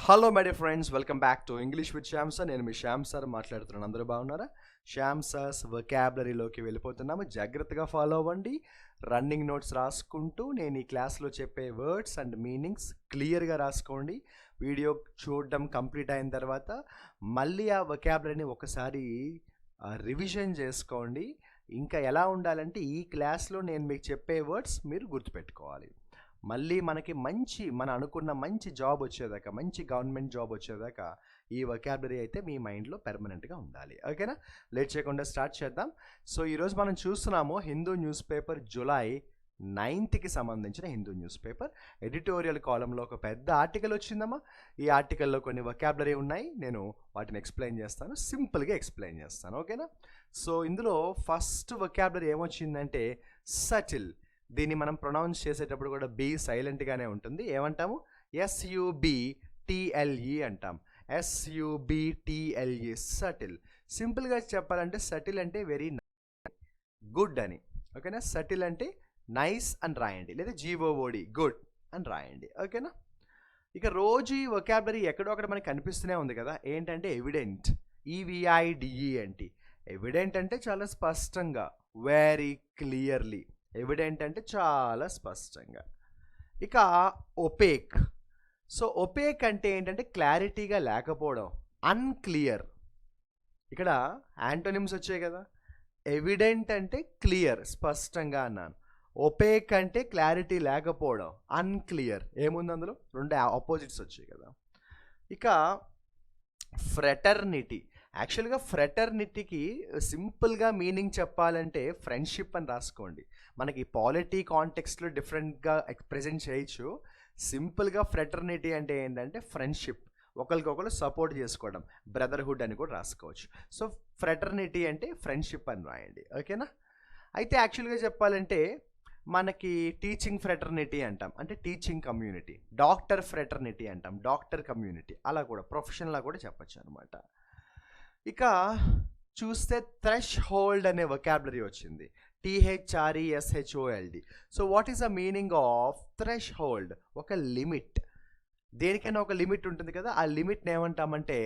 Hello my dear friends, welcome back to English with Shyam sir. నేను మీ Shyam sir మాట్లాడుతున్నాను. అందరూ బాగున్నారా? శ్యామ్ సార్స్ వొకాబులరీలోకి వెళ్ళిపోతున్నాము. జాగ్రత్తగా ఫాలో అవ్వండి. రన్నింగ్ నోట్స్ రాసుకుంటూ నేను ఈ క్లాస్లో చెప్పే వర్డ్స్ అండ్ మీనింగ్స్ క్లియర్గా రాసుకోండి. వీడియో చూడడం కంప్లీట్ అయిన తర్వాత మళ్ళీ ఆ వొకాబులరీని ఒకసారి రివిజన్ చేసుకోండి. ఇంకా ఎలా ఉండాలంటే ఈ క్లాస్లో నేను మీకు చెప్పే వర్డ్స్ మీరు గుర్తుపెట్టుకోవాలి. మళ్ళీ మనకి మనం అనుకున్న మంచి జాబ్ వచ్చేదాకా, మంచి గవర్నమెంట్ జాబ్ వచ్చేదాకా ఈ వొకాబులరీ అయితే మీ మైండ్లో పెర్మనెంట్గా ఉండాలి. ఓకేనా? లేట్ చేయకుండా స్టార్ట్ చేద్దాం. సో ఈరోజు మనం చూస్తున్నాము హిందూ న్యూస్ పేపర్ జూలై 9కి సంబంధించిన హిందూ న్యూస్ పేపర్ ఎడిటోరియల్ కాలంలో ఒక పెద్ద ఆర్టికల్ వచ్చిందమ్మా. ఈ ఆర్టికల్లో కొన్ని వొకాబులరీ ఉన్నాయి. నేను వాటిని ఎక్స్ప్లెయిన్ చేస్తాను, సింపుల్గా ఎక్స్ప్లెయిన్ చేస్తాను. ఓకేనా? సో ఇందులో ఫస్ట్ వొకాబులరీ ఏమొచ్చిందంటే సటిల్. దీన్ని మనం ప్రొనౌన్స్ చేసేటప్పుడు కూడా బి సైలెంట్గానే ఉంటుంది. ఏమంటాము? SUBTLE అంటాం. SUBTLE subtle. సింపుల్గా చెప్పాలంటే సటిల్ అంటే వెరీ గుడ్ అని. ఓకేనా? సటిల్ అంటే నైస్ అని రాయండి, లేదా GOOD గుడ్ అని రాయండి. ఓకేనా? ఇక రోజు ఈ వొకాబులరీ ఎక్కడో అక్కడ మనకి కనిపిస్తూనే ఉంది కదా. ఏంటంటే ఎవిడెంట్, EVIDENT. ఎవిడెంట్ అంటే చాలా స్పష్టంగా, వెరీ క్లియర్లీ. ఎవిడెంట్ అంటే చాలా స్పష్టంగా. ఇక ఒపేక్. సో ఒపేక్ అంటే ఏంటంటే క్లారిటీగా లేకపోవడం, అన్క్లియర్. ఇక్కడ యాంటోనిమ్స్ వచ్చాయి కదా. ఎవిడెంట్ అంటే క్లియర్, స్పష్టంగా అన్నాను. ఒపేక్ అంటే క్లారిటీ లేకపోవడం, అన్క్లియర్. ఏముంది అందులో? రెండు ఆపోజిట్స్ వచ్చాయి కదా. ఇక ఫ్రెటర్నిటీ. యాక్చువల్గా ఫ్రెటర్నిటీకి సింపుల్గా మీనింగ్ చెప్పాలంటే ఫ్రెండ్షిప్ అని రాసుకోండి. మనకి పాలిటీ కాంటెక్స్ట్లో డిఫరెంట్గా ప్రజెంట్ చేయొచ్చు. సింపుల్గా ఫ్రెటర్నిటీ అంటే ఏంటంటే ఫ్రెండ్షిప్, ఒకరికొకరు సపోర్ట్ చేసుకోవడం, బ్రదర్హుడ్ అని కూడా రాసుకోవచ్చు. సో ఫ్రెటర్నిటీ అంటే ఫ్రెండ్షిప్ అని రాయండి. ఓకేనా? అయితే యాక్చువల్గా చెప్పాలంటే మనకి టీచింగ్ ఫ్రెటర్నిటీ అంటాం, అంటే టీచింగ్ కమ్యూనిటీ. డాక్టర్ ఫ్రెటర్నిటీ అంటాం, డాక్టర్ కమ్యూనిటీ. అలా కూడా ప్రొఫెషన్లా కూడా చెప్పచ్చు అనమాట. ఇక చూస్తే థ్రెష్ హోల్డ్ అనే వొకాబులరీ వచ్చింది. THRESHOLD. So what is the meaning of thresh hold? ఒక లిమిట్. దేనికైనా ఒక లిమిట్ ఉంటుంది కదా. ఆ లిమిట్ని ఏమంటామంటే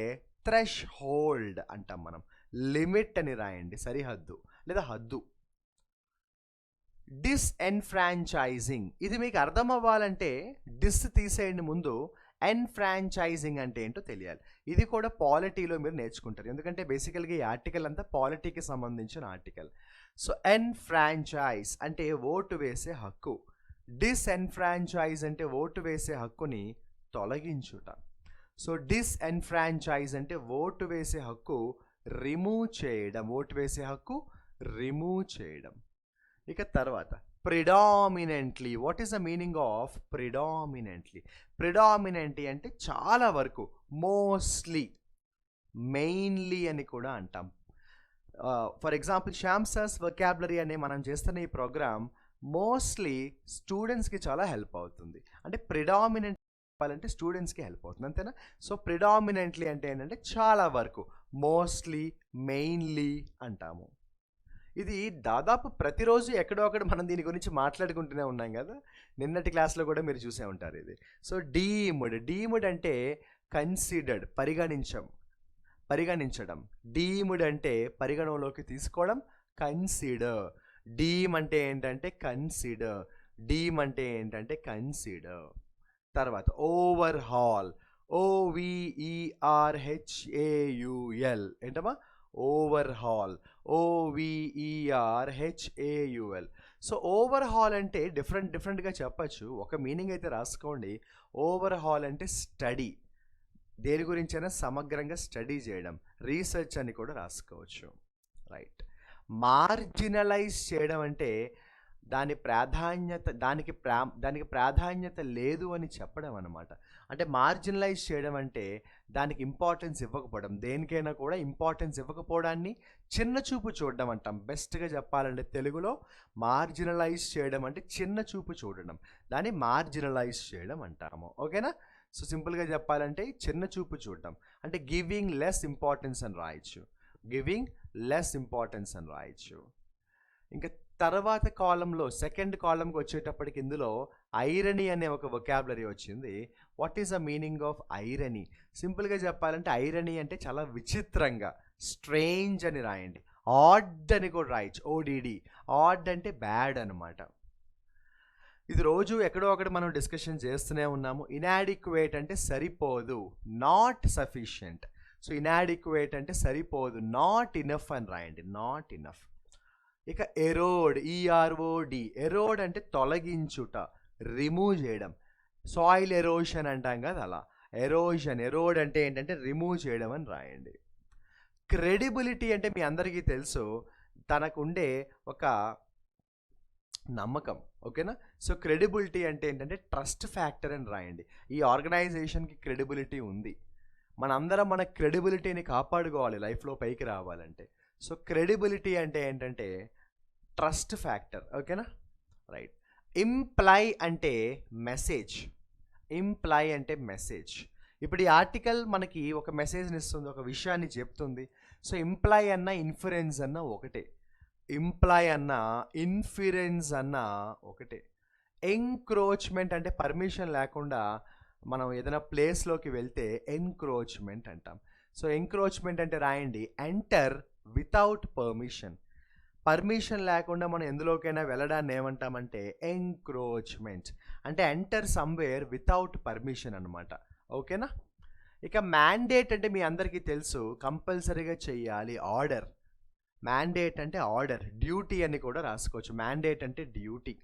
థ్రెష్ హోల్డ్ అంటాం మనం. లిమిట్ అని రాయండి, సరిహద్దు లేదా హద్దు. డిస్ఎన్ఫ్రాంచైజింగ్. ఇది మీకు అర్థం అవ్వాలంటే డిస్ తీసేయండి ముందు. ఎన్ఫ్రాంచైజింగ్ అంటే ఏంటో తెలియాలి. ఇది కూడా పాలిటీలో మీరు నేర్చుకుంటారు, ఎందుకంటే బేసికల్గా ఈ ఆర్టికల్ అంతా పాలిటీకి సంబంధించిన ఆర్టికల్. సో ఎన్ఫ్రాంచైజ్ అంటే ఓటు వేసే హక్కు. డిస్ఎన్ఫ్రాంచైజ్ అంటే ఓటు వేసే హక్కుని తొలగించుట. సో డిస్ఎన్ఫ్రాంచైజ్ అంటే ఓటు వేసే హక్కు రిమూవ్ చేయడం. ఓటు వేసే హక్కు రిమూవ్ చేయడం. ఇక తర్వాత predominantly. What is the meaning of predominantly? Predominantly అంటే చాలా వరకు, మోస్ట్లీ, మెయిన్లీ అని కూడా అంటాం. For example Shyam sir's vocabulary అనే మనం చేస్తున్న ఈ ప్రోగ్రామ్ మోస్ట్లీ స్టూడెంట్స్కి చాలా హెల్ప్ అవుతుంది. అంటే ప్రిడామినెంట్ చెప్పాలంటే స్టూడెంట్స్కి హెల్ప్ అవుతుంది, అంతేనా? సో ప్రిడామినెంట్లీ అంటే ఏంటంటే చాలా వరకు, మోస్ట్లీ, మెయిన్లీ అంటాము. ఇది దాదాపు ప్రతిరోజు ఎక్కడో అక్కడ మనం దీని గురించి మాట్లాడుకుంటూనే ఉన్నాం కదా. నిన్నటి క్లాస్లో కూడా మీరు చూసే ఉంటారు ఇది. సో డీమ్డ్ అంటే కన్సిడర్డ్, పరిగణించడం. డీమ్డ్ అంటే పరిగణలోకి తీసుకోవడం, కన్సిడర్. డీమ్ అంటే ఏంటంటే కన్సిడర్. డీమ్ అంటే ఏంటంటే కన్సిడర్. తర్వాత ఓవర్హాల్. OVERHAUL. ఏంటమ్మా? ఓవర్హాల్. OVERHAUL. సో ఓవర్హాల్ అంటే డిఫరెంట్గా చెప్పచ్చు. ఒక మీనింగ్ అయితే రాసుకోండి. ఓవర్హాల్ అంటే స్టడీ, దేని గురించైనా సమగ్రంగా స్టడీ చేయడం, రీసెర్చ్ అని కూడా రాసుకోవచ్చు. రైట్. మార్జినలైజ్ చేయడం అంటే దానికి ప్రాధాన్యత లేదు అని చెప్పడం అనమాట. అంటే మార్జినలైజ్ చేయడం అంటే దానికి ఇంపార్టెన్స్ ఇవ్వకపోవడం, దేనికైనా కూడా ఇంపార్టెన్స్ ఇవ్వకపోవడాన్ని చిన్న చూపు చూడడం అంటాం. బెస్ట్గా చెప్పాలంటే తెలుగులో మార్జినలైజ్ చేయడం అంటే చిన్న చూపు చూడడం, దాన్ని మార్జినలైజ్ చేయడం అంటాము. ఓకేనా? సో సింపుల్గా చెప్పాలంటే చిన్న చూపు చూడడం అంటే గివింగ్ లెస్ ఇంపార్టెన్స్ అని రాయొచ్చు. గివింగ్ లెస్ ఇంపార్టెన్స్ అని రాయొచ్చు. ఇంకా తర్వాత కాలంలో సెకండ్ కాలంకి వచ్చేటప్పటికి ఇందులో ఐరనీ అనే ఒక వొకాబులరీ వచ్చింది. What is the meaning of irony? సింపుల్గా చెప్పాలంటే ఐరనీ అంటే చాలా విచిత్రంగా, స్ట్రేంజ్ అని రాయండి. ఆడ్ అని కూడా రాయొచ్చు, ఓడిడి. ఆడ్ అంటే బ్యాడ్ అనమాట. ఇది రోజు ఎక్కడో ఒకటి మనం డిస్కషన్ చేస్తూనే ఉన్నాము. ఇనాడిక్వేట్ అంటే సరిపోదు, నాట్ సఫిషియంట్. సో ఇనాడిక్వేట్ అంటే సరిపోదు, నాట్ ఇనఫ్ అని రాయండి, నాట్ ఇనఫ్. ఇక ఎరోడ్, ఈఆర్ఓడి. ఎరోడ్ అంటే తొలగించుట, రిమూవ్ చేయడం. సాయిల్ ఎరోషన్ అంటాం కదా, అలా ఎరోషన్. ఎరోడ్ అంటే ఏంటంటే రిమూవ్ చేయడం అని రాయండి. క్రెడిబిలిటీ అంటే మీ అందరికీ తెలుసు, తనకుండే ఒక నమ్మకం. ఓకేనా? సో క్రెడిబిలిటీ అంటే ఏంటంటే ట్రస్ట్ ఫ్యాక్టర్ అని రాయండి. ఈ ఆర్గనైజేషన్కి క్రెడిబిలిటీ ఉంది, మనందరం మన క్రెడిబిలిటీని కాపాడుకోవాలి లైఫ్లో పైకి రావాలంటే. సో క్రెడిబిలిటీ అంటే ఏంటంటే ట్రస్ట్ ఫ్యాక్టర్. ఓకేనా? రైట్. ఇంప్లై అంటే మెసేజ్. ఇంప్లై అంటే మెసేజ్. ఇప్పుడు ఈ ఆర్టికల్ మనకి ఒక మెసేజ్ని ఇస్తుంది, ఒక విషయాన్ని చెప్తుంది. సో ఇంప్లై అన్న ఇన్ఫరెన్స్ అన్న ఒకటే, ఇంప్లై అన్న ఇన్ఫరెన్స్ అన్న ఒకటే. ఎంక్రోచ్మెంట్ అంటే పర్మిషన్ లేకుండా మనం ఏదైనా ప్లేస్లోకి వెళ్తే ఎన్క్రోచ్మెంట్ అంటాం. సో ఎంక్రోచ్మెంట్ అంటే రాయండి, ఎంటర్ వితౌట్ పర్మిషన్. పర్మిషన్ లేకుండా మనం ఎందులోకైనా వెళ్ళడాన్ని ఏమంటామంటే ఎంక్రోచ్మెంట్. అంటే ఎంటర్ సమ్వేర్ వితౌట్ పర్మిషన్ అనమాట. ఓకేనా? ఇక మ్యాండేట్ అంటే మీ అందరికీ తెలుసు, కంపల్సరీగా చెయ్యాలి, ఆర్డర్. మ్యాండేట్ అంటే ఆర్డర్, డ్యూటీ అని కూడా రాసుకోవచ్చు. మ్యాండేట్ అంటే డ్యూటీ.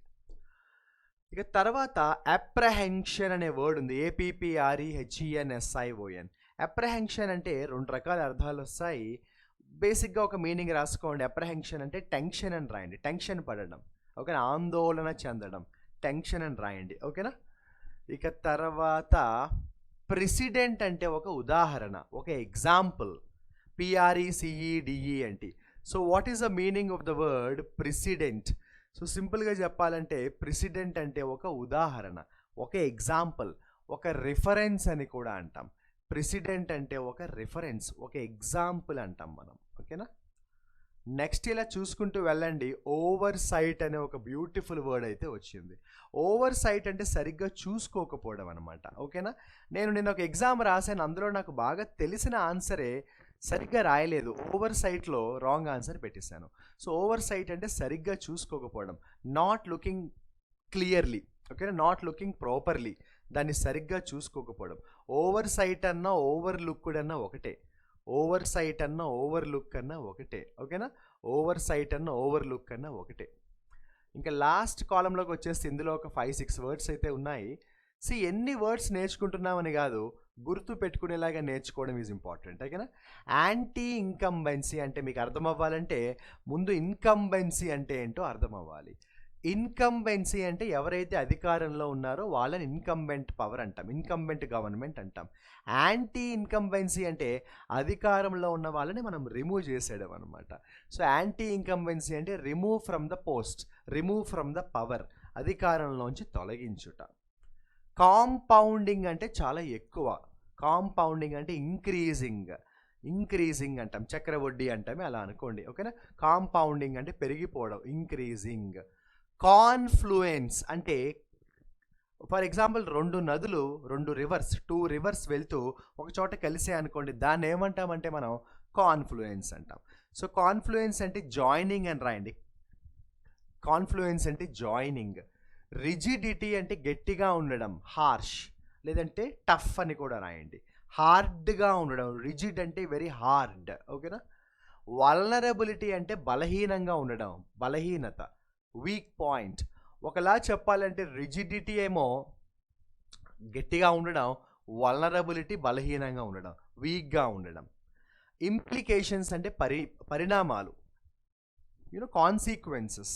ఇక తర్వాత అప్రహెన్షన్ అనే వర్డ్ ఉంది, APPREHENSION. అప్రహెన్షన్ అంటే రెండు రకాల అర్థాలు వస్తాయి. బేసిక్గా ఒక మీనింగ్ రాసుకోండి. అప్రహెన్షన్ అంటే టెన్షన్ అని రాయండి, టెన్షన్ పడడం. ఓకేనా? ఆందోళన చెందడం, టెన్షన్ అని రాయండి. ఓకేనా? ఇక తర్వాత ప్రెసిడెంట్ అంటే ఒక ఉదాహరణ, ఒక example. PRECEDENT. So what is the meaning of the word president? So సింపుల్గా చెప్పాలంటే ప్రెసిడెంట్ అంటే ఒక ఉదాహరణ, ఒక ఎగ్జాంపుల్, ఒక రిఫరెన్స్ అని కూడా అంటాం. ప్రెసిడెంట్ అంటే ఒక రిఫరెన్స్, ఒక ఎగ్జాంపుల్ అంటాం మనం. ఓకేనా? నెక్స్ట్ ఇలా చూసుకుంటూ వెళ్ళండి. ఓవర్ సైట్ అనే ఒక బ్యూటిఫుల్ వర్డ్ అయితే వచ్చింది. ఓవర్ సైట్ అంటే సరిగ్గా చూసుకోకపోవడం అనమాట. ఓకేనా? నేను ఒక ఎగ్జామ్ రాశాను, అందులో నాకు బాగా తెలిసిన ఆన్సరే సరిగ్గా రాయలేదు, ఓవర్ సైట్లో రాంగ్ ఆన్సర్ పెట్టేశాను. సో ఓవర్ సైట్ అంటే సరిగ్గా చూసుకోకపోవడం, నాట్ లుకింగ్ క్లియర్లీ. ఓకేనా? నాట్ లుకింగ్ ప్రాపర్లీ, దాన్ని సరిగ్గా చూసుకోకపోవడం. ఓవర్ సైట్ అన్నా ఓవర్ లుక్డ్ అన్నా ఒకటే, ఓవర్ సైట్ అన్నా ఓవర్ లుక్ అన్నా ఒకటే. ఓకేనా? ఓవర్ సైట్ అన్నా ఓవర్ లుక్ అన్నా ఒకటే. ఇంకా లాస్ట్ కాలంలోకి వచ్చేస్తే ఇందులో ఒక 5-6 వర్డ్స్ అయితే ఉన్నాయి. ఎన్ని వర్డ్స్ నేర్చుకుంటున్నామని కాదు, గుర్తు పెట్టుకునేలాగా నేర్చుకోవడం ఈజ్ ఇంపార్టెంట్. ఓకేనా? యాంటీ ఇన్కంబెన్సీ అంటే మీకు అర్థం అవ్వాలంటే ముందు ఇన్కంబెన్సీ అంటే ఏంటో అర్థం అవ్వాలి. ఇన్కంబెన్సీ అంటే ఎవరైతే అధికారంలో ఉన్నారో వాళ్ళని ఇన్కంబెంట్ పవర్ అంటాం, ఇన్కంబెంట్ గవర్నమెంట్ అంటాం. యాంటీ ఇన్కంబెన్సీ అంటే అధికారంలో ఉన్న వాళ్ళని మనం రిమూవ్ చేసేయడం అనమాట. సో యాంటీ ఇన్కంబెన్సీ అంటే remove from the post, remove from the power, అధికారంలోంచి తొలగించుట. కాంపౌండింగ్ అంటే చాలా ఎక్కువ, కాంపౌండింగ్ అంటే ఇంక్రీజింగ్, ఇంక్రీజింగ్ అంటాం, చక్రవడ్డీ అంటామే అలా అనుకోండి. ఓకేనా? కాంపౌండింగ్ అంటే పెరిగిపోవడం, ఇంక్రీజింగ్. కాన్ఫ్లూయెన్స్ అంటే ఫర్ ఎగ్జాంపుల్ 2 నదులు, 2 రివర్స్, 2 రివర్స్ వెళ్తూ ఒక చోట కలిసే అనుకోండి, దాన్ని ఏమంటామంటే మనం కాన్ఫ్లూయెన్స్ అంటాం. సో కాన్ఫ్లూయెన్స్ అంటే జాయినింగ్ అని రాయండి, కాన్ఫ్లూయెన్స్ అంటే జాయినింగ్. రిజిడిటీ అంటే గట్టిగా ఉండడం, హార్ష్, లేదంటే టఫ్ అని కూడా రాయండి. హార్డ్గా ఉండడం, రిజిడ్ అంటే వెరీ హార్డ్. ఓకేనా? వల్నరబిలిటీ అంటే బలహీనంగా ఉండడం, బలహీనత, వీక్ పాయింట్. ఒకలా చెప్పాలంటే రిజిడిటీ ఏమో గట్టిగా ఉండడం, వల్నరబిలిటీ బలహీనంగా ఉండడం, వీక్గా ఉండడం. ఇంప్లికేషన్స్ అంటే పరిణామాలు, కాన్సిక్వెన్సెస్.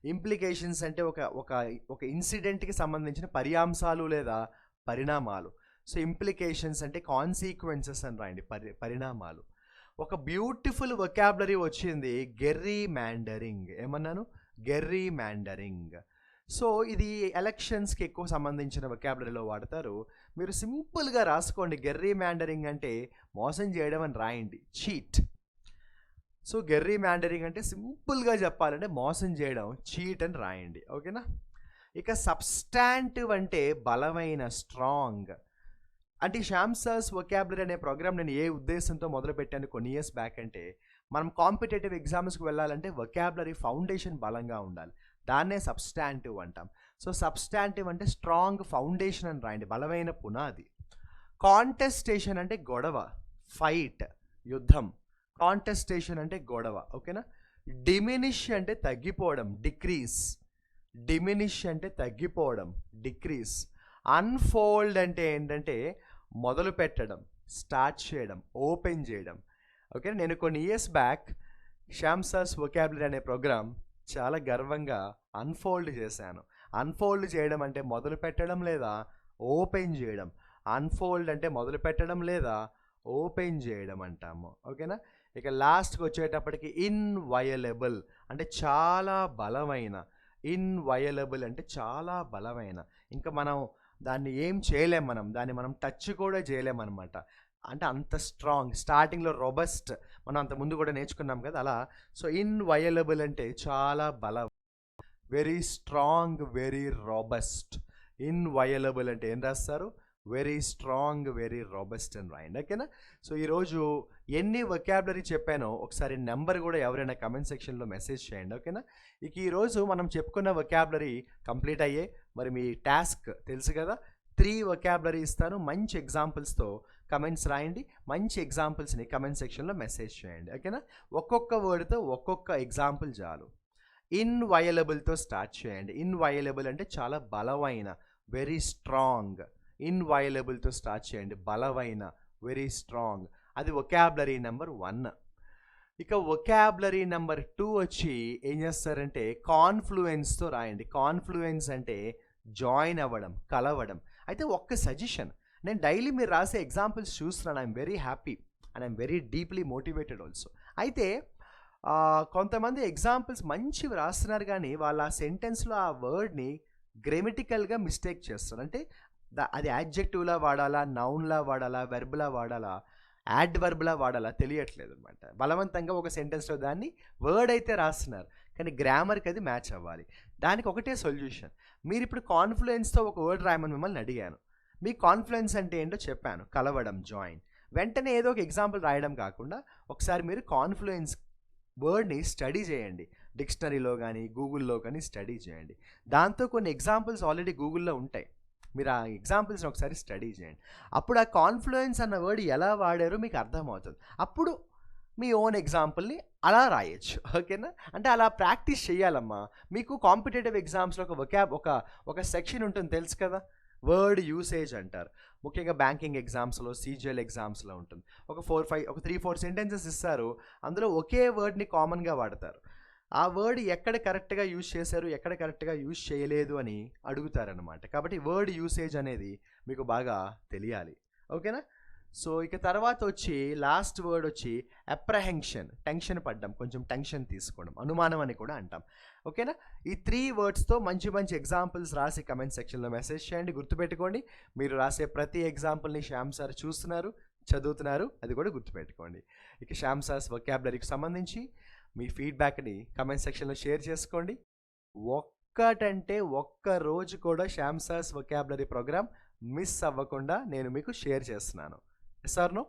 ఇంప్లికేషన్స్ అంటే ఒక ఇన్సిడెంట్కి సంబంధించిన పర్యాంశాలు లేదా పరిణామాలు. సో ఇంప్లికేషన్స్ అంటే కాన్సిక్వెన్సెస్ అని రాయండి, పరిణామాలు. ఒక బ్యూటిఫుల్ వొకాబులరీ వచ్చింది, గెర్రీ మ్యాండరింగ్. ఏమన్నాను? గెర్రీ మ్యాండరింగ్. సో ఇది ఎలక్షన్స్కి ఎక్కువ సంబంధించిన వొకాబులరీలో వాడతారు. మీరు సింపుల్గా రాసుకోండి, గెర్రీ మ్యాండరింగ్ అంటే మోసం చేయడం అని రాయండి, చీట్. సో గెర్రీ మ్యాండరింగ్ అంటే సింపుల్గా చెప్పాలంటే మోసం చేయడం, చీట్ అని రాయండి. ఓకేనా. ఇక సబ్స్టాంటివ్ అంటే బలమైన, స్ట్రాంగ్. అంటే శ్యామ్ సార్స్ వొకాబులరీ అనే ప్రోగ్రామ్ నేను ఏ ఉద్దేశంతో మొదలుపెట్టాను కొన్ని ఇయర్స్ బ్యాక్ అంటే, మనం కాంపిటేటివ్ ఎగ్జామ్స్కి వెళ్ళాలంటే వొకాబులరీ ఫౌండేషన్ బలంగా ఉండాలి. దాన్నే సబ్స్టాంటివ్ అంటాం. సో సబ్స్టాంటివ్ అంటే స్ట్రాంగ్ ఫౌండేషన్ అని రాయండి, బలమైన పునాది. కాంటెస్టేషన్ అంటే గొడవ, ఫైట్, యుద్ధం. కాంటెస్టేషన్ అంటే గొడవ. ఓకేనా. డిమినిష్ అంటే తగ్గిపోవడం, డిక్రీస్. డిమినిష్ అంటే తగ్గిపోవడం, డిక్రీస్. అన్ఫోల్డ్ అంటే ఏంటంటే మొదలు పెట్టడం, స్టార్ట్ చేయడం, ఓపెన్ చేయడం. ఓకే. నేను కొన్ని years back Shyam sir's vocabulary అనే ప్రోగ్రామ్ చాలా గర్వంగా అన్ఫోల్డ్ చేశాను. అన్ఫోల్డ్ చేయడం అంటే మొదలు పెట్టడం లేదా ఓపెన్ చేయడం. అన్ఫోల్డ్ అంటే మొదలు పెట్టడం లేదా ఓపెన్ చేయడం అంటాము. ఓకేనా. ఇక లాస్ట్కి వచ్చేటప్పటికి ఇన్వయలబుల్ అంటే చాలా బలమైన. ఇన్వయలబుల్ అంటే చాలా బలమైన, ఇంకా మనం దాన్ని ఏం చేయలేం, దాన్ని మనం టచ్ కూడా చేయలేమన్నమాట. అంటే అంత స్ట్రాంగ్. స్టార్టింగ్లో రొబస్ట్ మనం అంత ముందు కూడా నేర్చుకున్నాం కదా అలా. సో ఇన్వయలబుల్ అంటే చాలా బలం, వెరీ స్ట్రాంగ్, వెరీ రాబస్ట్. ఇన్వయలబుల్ అంటే ఏం రాస్తారు? వెరీ స్ట్రాంగ్, వెరీ రాబస్ట్ అని రాయండి. ఓకేనా. సో ఈరోజు ఎన్ని వొకాబులరీ చెప్పానో ఒకసారి నెంబర్ కూడా ఎవరైనా కమెంట్ సెక్షన్లో మెసేజ్ చేయండి. ఓకేనా. ఇక ఈరోజు మనం చెప్పుకున్న వొకాబులరీ కంప్లీట్ అయ్యే. మరి మీ టాస్క్ తెలుసు కదా, 3 వొకాబులరీ ఇస్తాను, మంచి ఎగ్జాంపుల్స్తో కమెంట్స్ రాయండి. మంచి ఎగ్జాంపుల్స్ని కమెంట్ సెక్షన్లో మెసేజ్ చేయండి. ఓకేనా. ఒక్కొక్క వర్డ్తో ఒక్కొక్క ఎగ్జాంపుల్ చాలు. ఇన్వయలబుల్తో స్టార్ట్ చేయండి. ఇన్వయలబుల్ అంటే చాలా బలమైన, వెరీ స్ట్రాంగ్. ఇన్వయలబుల్తో స్టార్ట్ చేయండి, బలమైన, వెరీ స్ట్రాంగ్. అది వొకాబులరీ నెంబర్ 1. ఇక వొకాబులరీ నెంబర్ 2 వచ్చి ఏం చేస్తారంటే కాన్ఫ్లుయెన్స్తో రాయండి. కాన్ఫ్లుయెన్స్ అంటే జాయిన్ అవ్వడం, కలవడం. అయితే ఒక్క సజెషన్, నేను డైలీ మీరు రాసే ఎగ్జాంపుల్స్ చూస్తున్నాను. I'm very happy and I'm very deeply motivated also. అయితే కొంతమంది ఎగ్జాంపుల్స్ మంచివి రాస్తున్నారు కానీ వాళ్ళు ఆ సెంటెన్స్లో ఆ వర్డ్ని గ్రామటికల్గా మిస్టేక్ చేస్తారు. అంటే అది యాడ్జెక్టివ్లా వాడాలా, నౌన్లా వాడాలా, వెర్బ్లా వాడాలా, యాడ్వర్బ్లా వాడాలా తెలియట్లేదు అనమాట. బలవంతంగా ఒక సెంటెన్స్లో దాన్ని వర్డ్ అయితే రాస్తున్నారు కానీ గ్రామర్కి అది మ్యాచ్ అవ్వాలి. దానికి ఒకటే సొల్యూషన్. మీరు ఇప్పుడు కాన్ఫ్లుయెన్స్తో ఒక వర్డ్ రాయమని మిమ్మల్ని అడిగాను. మీ కాన్ఫ్లుయెన్స్ అంటే ఏంటో చెప్పాను, కలవడం, జాయిన్. వెంటనే ఏదో ఒక ఎగ్జాంపుల్ రాయడం కాకుండా ఒకసారి మీరు కాన్ఫ్లుయెన్స్ వర్డ్ని స్టడీ చేయండి. డిక్షనరీలో కానీ గూగుల్లో కానీ స్టడీ చేయండి. దాంతో కొన్ని ఎగ్జాంపుల్స్ ఆల్రెడీ గూగుల్లో ఉంటాయి. మీరు ఆ ఎగ్జాంపుల్స్ని ఒకసారి స్టడీ చేయండి. అప్పుడు ఆ కాన్ఫ్లుయెన్స్ అన్న వర్డ్ ఎలా వాడారో మీకు అర్థమవుతుంది. అప్పుడు మీ ఓన్ ఎగ్జాంపుల్ని అలా రాయొచ్చు. ఓకేనా. అంటే అలా ప్రాక్టీస్ చేయాలమ్మా. మీకు కాంపిటేటివ్ ఎగ్జామ్స్లో ఒక సెక్షన్ ఉంటుంది తెలుసు కదా, వర్డ్ యూసేజ్ అంటారు. ముఖ్యంగా బ్యాంకింగ్ ఎగ్జామ్స్లో, సీజీఎల్ ఎగ్జామ్స్లో ఉంటుంది. ఒక 3-4 సెంటెన్సెస్ ఇస్తారు. అందులో ఒకే వర్డ్ని కామన్గా వాడతారు. ఆ వర్డ్ ఎక్కడ కరెక్ట్గా యూజ్ చేశారు, ఎక్కడ కరెక్ట్గా యూజ్ చేయలేదు అని అడుగుతారనమాట. కాబట్టి వర్డ్ యూసేజ్ అనేది మీకు బాగా తెలియాలి. ఓకేనా. సో ఇక తర్వాత వచ్చి లాస్ట్ వర్డ్ వచ్చి అప్రహెన్షన్. టెన్షన్ పడ్డం, కొంచెం టెన్షన్ తీసుకోవడం, అనుమానం అని కూడా అంటాం. ఓకేనా. ఈ 3 వర్డ్స్తో మంచి మంచి ఎగ్జాంపుల్స్ రాసి కమెంట్ సెక్షన్లో మెసేజ్ చేయండి. గుర్తుపెట్టుకోండి, మీరు రాసే ప్రతి ఎగ్జాంపుల్ని శ్యామ్ సార్ చూస్తున్నారు, చదువుతున్నారు, అది కూడా గుర్తుపెట్టుకోండి. ఇక శ్యామ్ సార్స్ వొకాబులరీకి సంబంధించి మీ ఫీడ్బ్యాక్ని కమెంట్ సెక్షన్లో షేర్ చేసుకోండి. ఒక్క రోజు కూడా Shyam sir's vocabulary program miss అవ్వకుండా నేను మీకు షేర్ చేస్తున్నాను. సార్ నో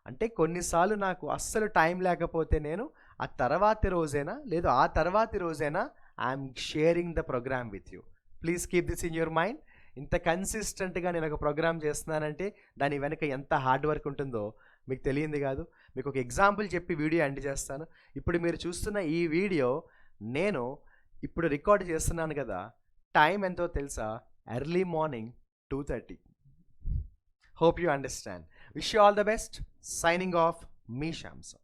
అంటే కొన్నిసార్లు నాకు అస్సలు టైం లేకపోతే నేను ఆ తర్వాతి రోజైనా I'm sharing the program with you. Please keep this in your mind. ఇంత కన్సిస్టెంట్గా నేను ఒక ప్రోగ్రామ్ చేస్తున్నానంటే దాని వెనక ఎంత హార్డ్ వర్క్ ఉంటుందో మీకు తెలియంది కాదు. మీకు ఒక ఎగ్జాంపుల్ చెప్పి వీడియో ఎండ్ చేస్తాను. ఇప్పుడు మీరు చూస్తున్న ఈ వీడియో నేను ఇప్పుడు రికార్డ్ చేస్తున్నాను కదా, టైం ఎంతో తెలుసా? Early morning 2:30. Hope you understand. Wish you all the best. Signing off, me Shamsa.